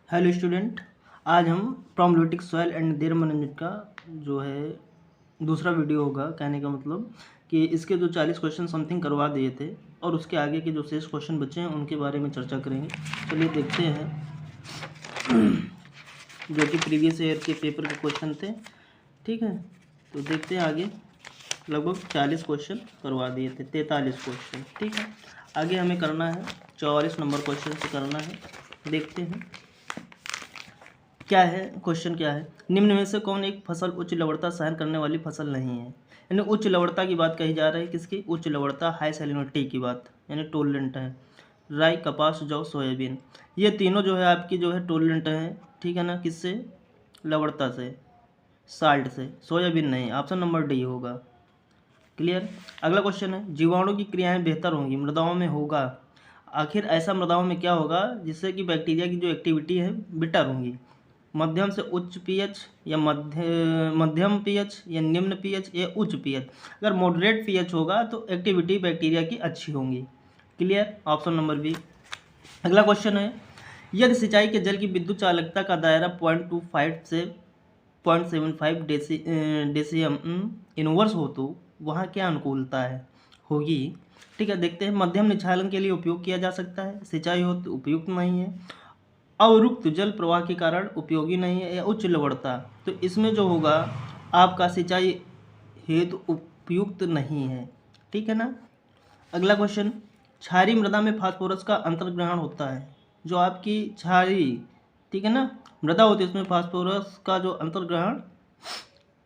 Hello student. आज हम प्रोम्बोलिटिक soil and there management का जो है दूसरा वीडियो होगा। कहने का मतलब कि इसके जो 40 क्वेश्चन समथिंग करवा दिए थे और उसके आगे के जो शेष क्वेश्चन बचे हैं उनके बारे में चर्चा करेंगे। चलिए देखते हैं जो कि प्रीवियस ईयर के पेपर के क्वेश्चन थे। ठीक है, तो देखते हैं आगे। लगभग 40 क्वेश्चन करवा दिए थे, 43 क्वेश्चन। ठीक है, आगे हमें करना है 44 नंबर क्वेश्चन से करना है। देखते हैं क्या है क्वेश्चन। क्या है, निम्न में से कौन एक फसल उच्च लवणता सहन करने वाली फसल नहीं है। यानी उच्च लवणता की बात कही जा रही है, किसकी उच्च लवणता, हाई सैलिनिटी की बात, यानी टोलरेंट है। राई, कपास, जौ, सोयाबीन, ये तीनों जो है आपकी जो है टोलरेंट है। ठीक है ना, किससे, लवणता से, साल्ट से। सोयाबीन नहीं, ऑप्शन नंबर डी होगा। क्लियर। अगला क्वेश्चन है, जीवाणु की क्रियाएं बेहतर होंगी मृदाओं में होगा। आखिर ऐसा मृदाओं में क्या होगा जिससे कि बैक्टीरिया की जो एक्टिविटी है बेटर होंगी। मध्यम से उच्च पीएच या मध्यम पीएच या निम्न पीएच या उच्च पीएच। अगर मॉडरेट पीएच होगा तो एक्टिविटी बैक्टीरिया की अच्छी होंगी। Clear, option number B. अगला क्वेश्चन है, यदि सिंचाई के जल की विद्युत चालकता का दायरा 0.25 से 0.75 डेसीएम इनवर्स हो तो वहाँ क्या अनुकूलता है होगी। ठीक है, देखते हैं। मध्यम निच्छालन के लिए उपयोग किया जा सकता है, सिंचाई हो तो उपयुक्त नहीं है। अवरुक्त जल प्रवाह के कारण उपयोगी नहीं है, या उच्च लवणता, तो इसमें जो होगा आपका सिंचाई हेतु उपयुक्त नहीं है। ठीक है ना। अगला क्वेश्चन, क्षारीय मृदा में फास्फोरस का अंतर्ग्रहण होता है। जो आपकी क्षारीय, ठीक है ना, मृदा होती है उसमें फास्फोरस का जो अंतर्ग्रहण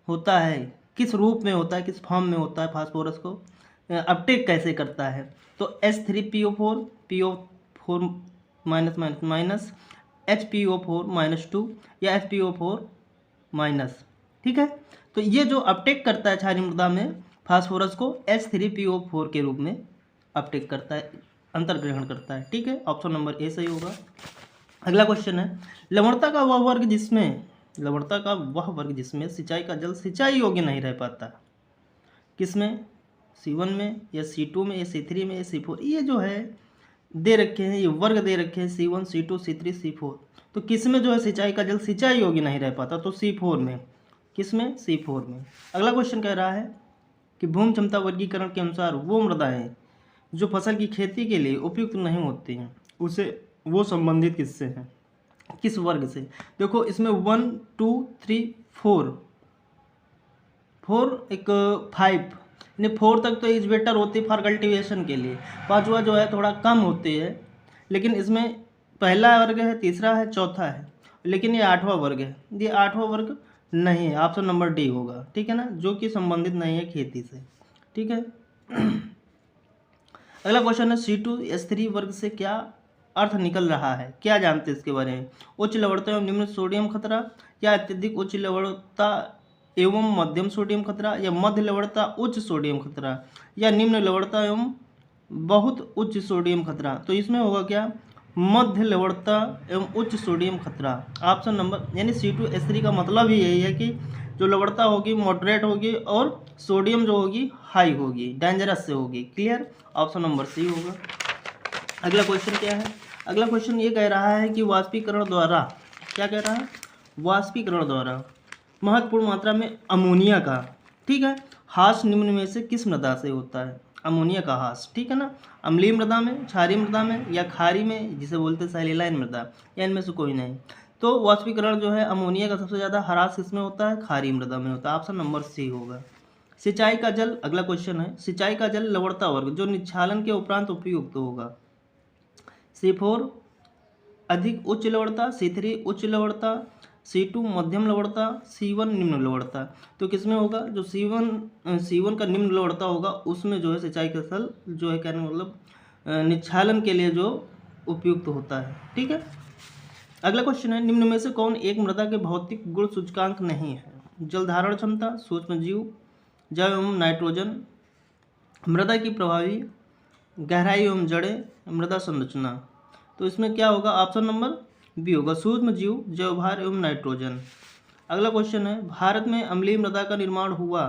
होता है, किस रूप में होता है, किस फॉर्म में होता है, फास्फोरस को अपटेक कैसे करता है। तो H3PO4 PO4 minus minus minus HPO4 -2 या HPO4 माइनस। ठीक है, तो ये जो अपटेक करता है क्षारीय मृदा में फास्फोरस को H3PO4 के रूप में अपटेक करता है, अंतर्ग्रहण करता है। ठीक है, ऑप्शन नंबर ए सही होगा। अगला क्वेश्चन है, लवणता का वह वर्ग जिसमें सिंचाई का जल सिंचाई योग्य नहीं रह पाता। किसमें, C1 में या C2 में या C3 में या C4। ये जो है दे रखे हैं, ये वर्ग दे रखे हैं C1 C2 C3 C4। तो किसमें जो है सिंचाई का जल सिंचाई योग्य नहीं रह पाता, तो C4 में। किसमें, C4 में। अगला क्वेश्चन कह रहा है कि भूमि क्षमता वर्गीकरण के अनुसार वो मृदाएं जो फसल की खेती के लिए उपयुक्त नहीं होती हैं, उसे वो संबंधित किससे हैं, किस वर्ग से। देखो इसमें 1 2 3 4 एक 5, यानी 4 तक तो इज बेटर होती है फॉर कल्टीवेशन के लिए। पांचवा जो है थोड़ा कम होती है, लेकिन इसमें पहला वर्ग है, तीसरा है, चौथा है, लेकिन ये 8वां वर्ग है। ये 8वां वर्ग नहीं है, ऑप्शन नंबर डी होगा। ठीक है ना, जो कि संबंधित नहीं है खेती से। ठीक है। अगला क्वेश्चन है, C2H3 वर्ग से क्या अर्थ निकल रहा है, क्या जानते हैं इसके बारे में। उच्च लवणता एवं निम्न सोडियम खतरा, या अत्यधिक उच्च लवणता एवं मध्यम सोडियम खतरा, या मध्य लवणता उच्च सोडियम खतरा, या निम्न लवणता एवं बहुत उच्च सोडियम खतरा। तो इसमें होगा क्या, मध्य लवणता एवं उच्च सोडियम खतरा। ऑप्शन नंबर, यानी C2H3 का मतलब ही यही है कि जो लवणता होगी मॉडरेट होगी और सोडियम जो होगी हाई होगी, डेंजरस से होगी। क्लियर, ऑप्शन नंबर सी होगा। अगला क्वेश्चन क्या है, अगला क्वेश्चन ये कह रहा है कि वाष्पीकरण द्वारा, क्या कह रहा है, वाष्पीकरण द्वारा महत्वपूर्ण मात्रा में अमोनिया का, ठीक है, ह्रास निम्न में से किस मृदा से होता है। अमोनिया का ह्रास, ठीक है ना, अम्लीय मृदा में, क्षारीय मृदा में, या खारी में जिसे बोलते हैं सैलिनाइन मृदा, या इनमें से कोई नहीं। तो वाष्पीकरण जो है अमोनिया का सबसे ज़्यादा ह्रास किसमें होता है, खारी मृदा में होता है। ऑप्शन नंबर सी होगा। सिंचाई का जल, अगला क्वेश्चन है, सिंचाई का जल लवणता वर्ग जो निच्छालन के उपरांत उपयुक्त होगा। C4 अधिक उच्च लवणता, C3 उच्च लवणता, C2 मध्यम लवणता, C1 निम्न लवणता। तो किसमें होगा, जो C1 का निम्न लवणता होगा उसमें जो है सिंचाई का जल जो है, कहने मतलब निच्छालन के लिए जो उपयुक्त होता है। ठीक है। अगला क्वेश्चन है, निम्न में से कौन एक मृदा के भौतिक गुण सूचकांक नहीं है। जल धारण क्षमता, सूक्ष्म जीव, जैव एवं नाइट्रोजन, मृदा की प्रभावी गहराई एवं जड़ें, मृदा संरचना। तो इसमें क्या होगा, ऑप्शन नंबर बी होगा, सूक्ष्म जीव, जैव भार एवं नाइट्रोजन। अगला क्वेश्चन है, भारत में अम्लीय मृदा का निर्माण हुआ,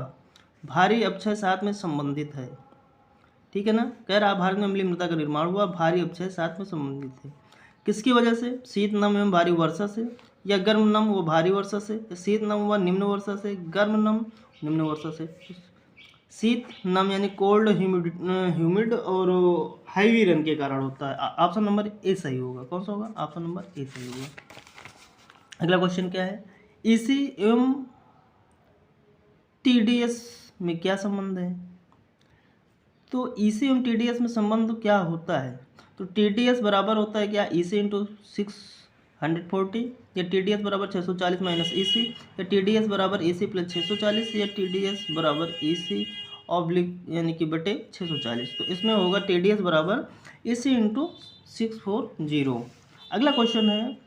भारी अपक्षय साथ में संबंधित है। ठीक है ना, कह रहा भारत में अम्लीय मृदा का निर्माण हुआ, भारी अपक्षय साथ में संबंधित है। किसकी वजह से? शीत नम एवं भारी वर्षा से, या गर्म नम व भारी वर्षा से, या शीत नम व निम्न वर्षा से, गर्म नम निम्न वर्षा से। शीत नम यानी कोल्ड ह्यूमिड और हाईवी रन के कारण होता है। ऑप्शन नंबर ए सही होगा। कौन सा होगा? ऑप्शन नंबर ए सही होगा। अगला क्वेश्चन क्या है? ईसी एवं टीडीएस में क्या संबंध है? तो ईसी एवं टीडीएस में संबंध क्या होता है? तो टीडीएस बराबर होता है क्या? ईसी इंटू 640, या टीडीएस बराबर 640 माइनस ईसी, या टीडीएस बराबर ईसी प्लस 640, या टीडीएस बराबर ईसी ऑब्लिक यानी कि बटे 640। तो इसमें होगा टीडीएस बराबर ईसी इंटू 640। अगला क्वेश्चन है,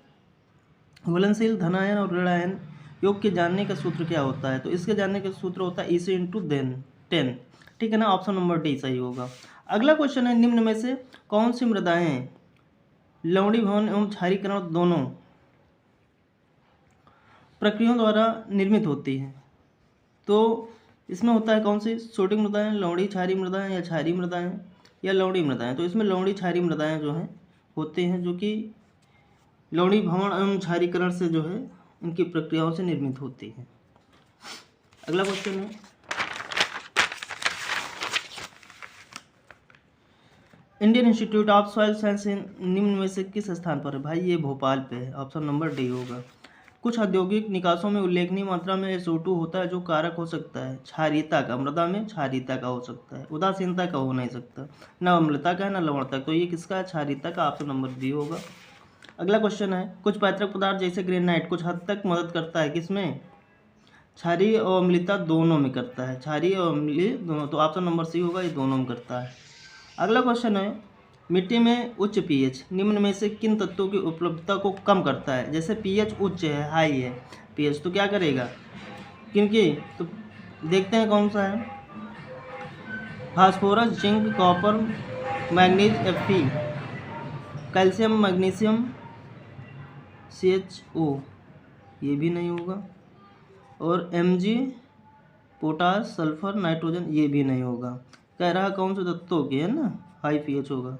घुलनशील धनायन और ऋणायन योग के जानने का सूत्र क्या होता है? तो इसके जानने का सूत्र होता है ईसी इंटू 10। ठीक है ना, ऑप्शन नंबर डी सही होगा। अगला क्वेश्चन है, निम्न में से कौन सी मृदाएं लवणीभवन एवं क्षारीकरण दोनों प्रक्रियाओं द्वारा निर्मित होती हैं? तो इसमें होता है कौन सी? सोडिक मृदाएं, लवणी क्षारीय मृदाएं, या क्षारीय मृदाएं, या लवणी मृदाएं। तो इसमें लवणी क्षारीय मृदाएं जो हैं होते हैं, जो कि लवणीभवन एवं क्षारीकरण से जो है इनकी प्रक्रियाओं से निर्मित होती है। अगला क्वेश्चन है, Indian institute of soil science निम्न में से किस स्थान पर है? भाई ये भोपाल पे है। ऑप्शन नंबर डी होगा। कुछ औद्योगिक निकासों में उल्लेखनीय मात्रा में SO2 होता है, जो कारक हो सकता है क्षारीयता का, मृदा में क्षारीयता का हो सकता है, उदासीनता का हो नहीं सकता, न अम्लता का है न लवणता। तो ये किसका है? क्षारीयता का। ऑप्शन नंबर बी होगा। अगला क्वेश्चन है, कुछ पैतृक पदार्थ जैसे ग्रेनाइट कुछ हद तक मदद करता है किसमें? क्षारीय और अम्लीयता दोनों में करता है, क्षारीय और अम्लीय दोनों। तो ऑप्शन नंबर सी होगा, ये दोनों में करता है। अगला क्वेश्चन है, मिट्टी में उच्च पीएच निम्न में से किन तत्वों की उपलब्धता को कम करता है? जैसे पीएच उच्च है, हाई है पीएच, तो क्या करेगा? किनकी? तो देखते हैं कौन सा है। Phosphorus, zinc, copper, manganese, Fe, calcium, magnesium, CHO, ये भी नहीं होगा, और Mg, पोटास, सल्फर, नाइट्रोजन, ये भी नहीं होगा। कह रहा कौन से तत्वों की है ना, हाई पीएच होगा।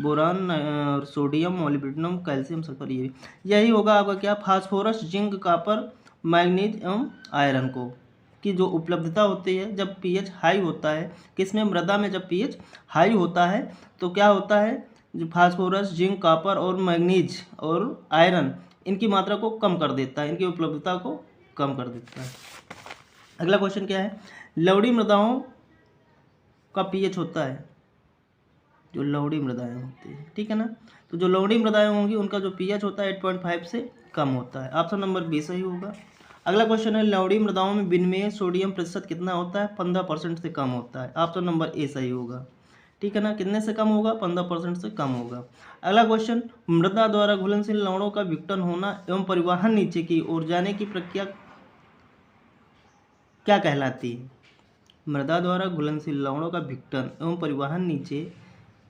बोरान और सोडियम, मोलिब्डेनम, कैल्शियम, सल्फर, ये यही होगा आपका क्या? फास्फोरस, जिंक, कॉपर, मैग्नीज एवं आयरन को की जो उपलब्धता होती है जब पीएच हाई होता है, किसमें? मृदा में जब पीएच हाई होता है तो क्या होता है? जो फास्फोरस, जिंक, कॉपर और मैग्नीज और आयरन, इनकी मात्रा को कम कर देता है, इनकी उपलब्धता को कम कर देता है। अगला क्वेश्चन क्या है, लवणी मृदाओं का पीएच होता है, जो लवणी मृदाएं होती है, ठीक है ना, तो जो लवणी मृदाएं होंगी उनका जो पीएच होता है 8.5 से कम होता है। ऑप्शन नंबर बी सही होगा। अगला क्वेश्चन है, लवणी मृदाओं में विनिमय सोडियम प्रतिशत कितना होता है? 15% से कम होता है। ऑप्शन नंबर ए सही होगा, ठीक है ना, कितने से कम होगा? 15% से कम होगा। अगला क्वेश्चन, मृदा द्वारा घुलनशील लवणों का विघटन होना एवं परिवहन नीचे की ओर जाने की प्रक्रिया क्या कहलाती है? मृदा द्वारा घुलनशील लवणों का विघटन एवं परिवहन नीचे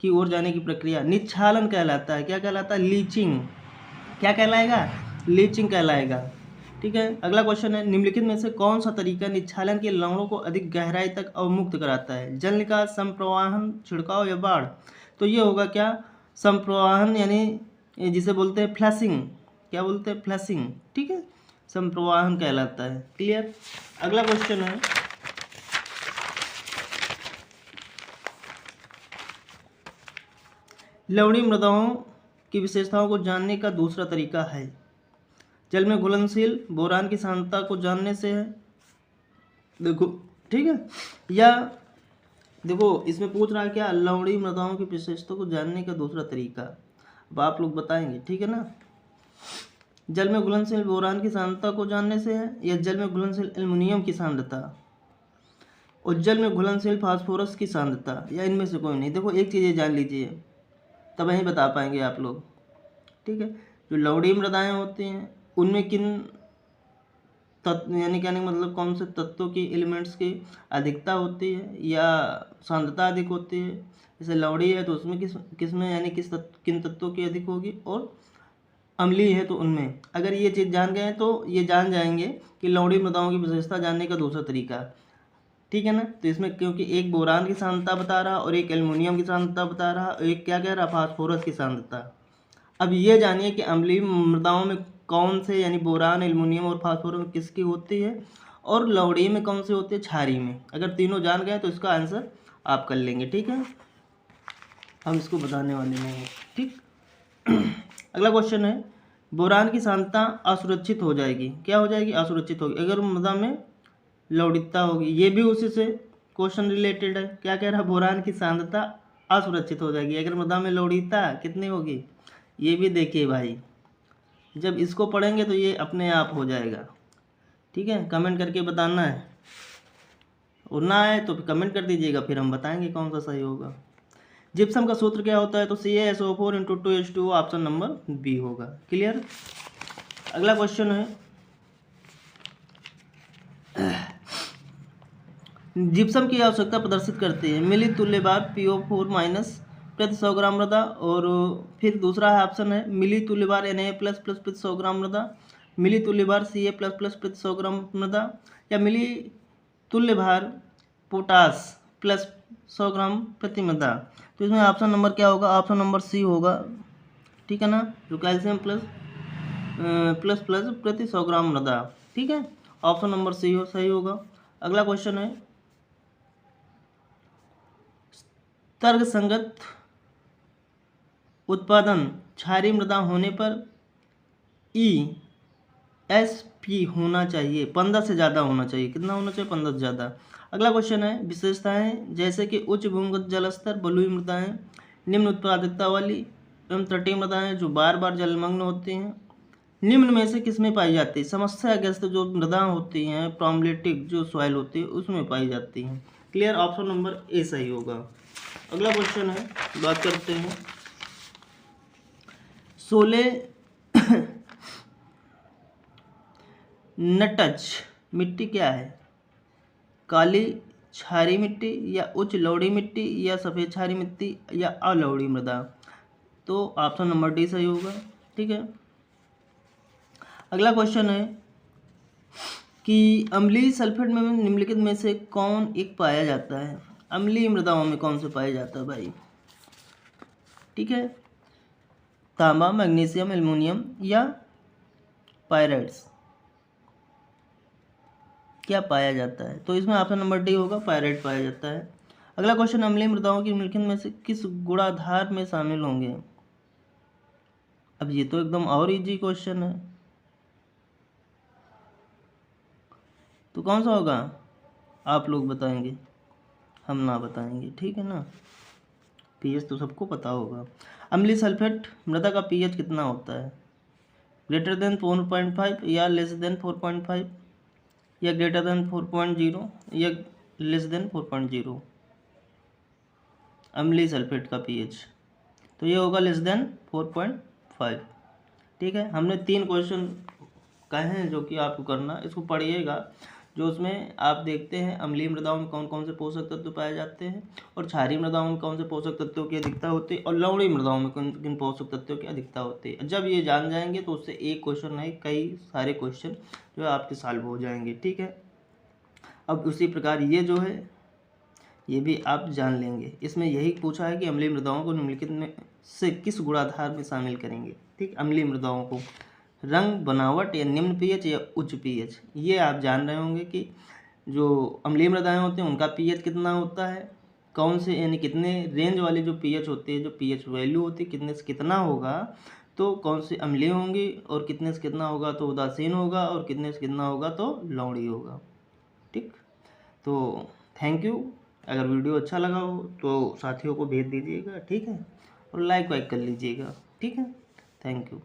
की ओर जाने की प्रक्रिया निच्छालन कहलाता है। क्या कहलाता है? लीचिंग। क्या कहलाएगा? लीचिंग कहलाएगा, ठीक है। अगला क्वेश्चन है, निम्नलिखित में से कौन सा तरीका निच्छालन के लवणों को अधिक गहराई तक अवमुक्त कराता है? जल निकास, संप्रवाहन, छिड़काव या बाढ़? तो ये होगा क्या? संप्रवाहन, यानी जिसे बोलते हैं फ्लैशिंग। क्या बोलते हैं? फ्लैशिंग, ठीक है, संप्रवाहन कहलाता है। क्लियर। अगला क्वेश्चन है, लवणीय मृदाओं की विशेषताओं को जानने का दूसरा तरीका है जल में घुलनशील बोरान की सांद्रता को जानने से है। देखो, ठीक है, या देखो इसमें पूछ रहा है क्या, लवणीय मृदाओं की विशेषताओं को जानने का दूसरा तरीका। अब आप लोग बताएंगे, ठीक है ना। जल में घुलनशील बोरान की सांद्रता को जानने से है, या जल में घुलनशील एल्युमिनियम की सांद्रता, और जल में घुलनशील फास्फोरस की सांद्रता, या इनमें से कोई नहीं। देखो एक चीज़ ये जान लीजिए, तब यही बता पाएंगे आप लोग, ठीक है। जो लवणीय मृदाएं होती हैं उनमें किन तत्व, यानी कहने का मतलब कौन से तत्वों की, एलिमेंट्स की अधिकता होती है या सांद्रता अधिक होती है। जैसे लवणीय है तो उसमें किस में, यानी किन तत्वों की अधिक होगी, और अम्लीय है तो उनमें। अगर ये चीज़ जान गए तो ये जान जाएंगे कि लवणीय मृदाओं की विशेषता जानने का दूसरा तरीका, ठीक है ना। तो इसमें क्योंकि एक बोरान की सांद्रता बता रहा और एक एल्युमिनियम की सांद्रता बता रहा और एक क्या कह रहा, फास्फोरस की सांद्रता। अब ये जानिए कि अम्लीय मृदाओं में कौन से, यानी बोरान, एल्युमिनियम और फास्फोरस किसकी होती है, और लवणीय में कौन सी होती है, क्षारीय में। अगर तीनों जान गए तो इसका आंसर आप कर लेंगे। ठीक है, हम इसको बताने वाले नहीं हैं। ठीक। अगला क्वेश्चन है, बोरान की सांद्रता असुरक्षित हो जाएगी। क्या हो जाएगी? असुरक्षित होगी अगर मृदा में लवणीयता होगी। ये भी उसी से क्वेश्चन रिलेटेड है। क्या कह रहा है? बोरान की सांद्रता असुरक्षित हो जाएगी अगर मृदा में लवणीयता कितनी होगी। ये भी देखिए भाई, जब इसको पढ़ेंगे तो ये अपने आप हो जाएगा। ठीक है, कमेंट करके बताना है, और ना आए तो कमेंट कर दीजिएगा, फिर हम बताएंगे कौन सा सही होगा। जिप्सम का सूत्र क्या होता है? तो CaSO4 × 2H2O, option number B होगा। क्लियर। अगला क्वेश्चन है, जिप्सम की आवश्यकता प्रदर्शित करते हैं मिली तुल्य बार PO4- प्रति 100 ग्राम मृदा, और फिर दूसरा ऑप्शन है मिली तुल्य बार Na++ प्रति 100 ग्राम मृदा, मिली तुल्य बार Ca++ प्रति 100 ग्राम मृदा, या मिली तुल्य भार पोटास प्लस 100 ग्राम प्रति मृदा। तो इसमें ऑप्शन नंबर क्या होगा? ऑप्शन नंबर सी होगा। ठीक है ना, जो कैल्शियम प्लस प्रति 100 ग्राम मृदा। ठीक है, ऑप्शन नंबर सी सही होगा। अगला क्वेश्चन है, तर्कसंगत उत्पादन क्षारीय मृदा होने पर ESP होना चाहिए 15 से ज़्यादा होना चाहिए। कितना होना चाहिए? 15 से ज़्यादा। अगला क्वेश्चन है, विशेषताएं जैसे कि उच्च भूमिगत जल स्तर, बलुई मृदाएं, निम्न उत्पादकता वाली एवं तटीय मृदाएं जो बार बार जलमग्न होती हैं, निम्न में से किसमें पाई जाती है? समस्याग्रस्त जो मृदा होती हैं, प्रॉब्लमेटिक जो सॉइल होती है, उसमें पाई जाती हैं। क्लियर, ऑप्शन नंबर ए सही होगा। अगला क्वेश्चन है, बात करते हैं 16 नटच मिट्टी क्या है? काली क्षारीय मिट्टी, या उच्च लवणीय मिट्टी, या सफ़ेद क्षारीय मिट्टी, या अलवणीय मृदा। तो ऑप्शन नंबर डी सही होगा। ठीक है, अगला क्वेश्चन है कि अम्लीय सल्फेट में निम्नलिखित में से कौन एक पाया जाता है? अम्लीय मृदाओं में कौन से पाया जाता है भाई? ठीक है, तांबा, मैग्नीशियम, एल्युमिनियम, या पायराइट्स। क्या पाया जाता है? तो इसमें ऑप्शन नंबर डी होगा, पायराइट पाया जाता है। अगला क्वेश्चन, अम्लीय मृदाओं की निम्नलिखित में से किस गुणाधार में शामिल होंगे? अब ये तो एकदम और इजी क्वेश्चन है, तो कौन सा होगा? आप लोग बताएंगे, हम ना बताएंगे। ठीक है ना, पीएच तो सबको पता होगा। अम्लीय सल्फेट मृदा का पीएच कितना होता है? ग्रेटर देन 4.5, या लेस देन 4.5, या ग्रेटर देन 4.0, या लेस देन 4.0? अम्लीय सल्फेट का पीएच तो ये होगा लेस देन 4.5। ठीक है, हमने 3 क्वेश्चन कहे हैं जो कि आपको करना, इसको पढ़िएगा। जो उसमें आप देखते हैं अम्लीय मृदाओं में कौन कौन से पोषक तत्व पाए जाते हैं, और क्षारीय मृदाओं में कौन से पोषक तत्वों की अधिकता होती है, और लवणीय मृदाओं में किन किन पोषक तत्वों की अधिकता होती है। जब ये जान जाएंगे तो उससे एक क्वेश्चन नहीं, कई सारे क्वेश्चन जो है आपके सॉल्व हो जाएंगे। ठीक है, अब उसी प्रकार ये जो है ये भी आप जान लेंगे। इसमें यही पूछा है कि अम्लीय मृदाओं को निम्नलिखित में से किस गुणाधार में शामिल करेंगे। ठीक, अम्लीय मृदाओं को रंग, बनावट, या निम्न पीएच या उच्च पीएच। ये आप जान रहे होंगे कि जो अम्लीय मृदाएं होती हैं उनका पीएच कितना होता है, कौन से यानी कितने रेंज वाले जो पीएच होती है, जो पीएच वैल्यू होती है कितने से कितना होगा, तो कौन सी अम्लीय होंगी, और कितने से कितना होगा तो उदासीन होगा, और कितने से कितना होगा तो लवणीय होगा। ठीक, तो थैंक यू। अगर वीडियो अच्छा लगा हो तो साथियों को भेज दीजिएगा। ठीक है, और लाइक वाइक कर लीजिएगा। ठीक है, थैंक यू।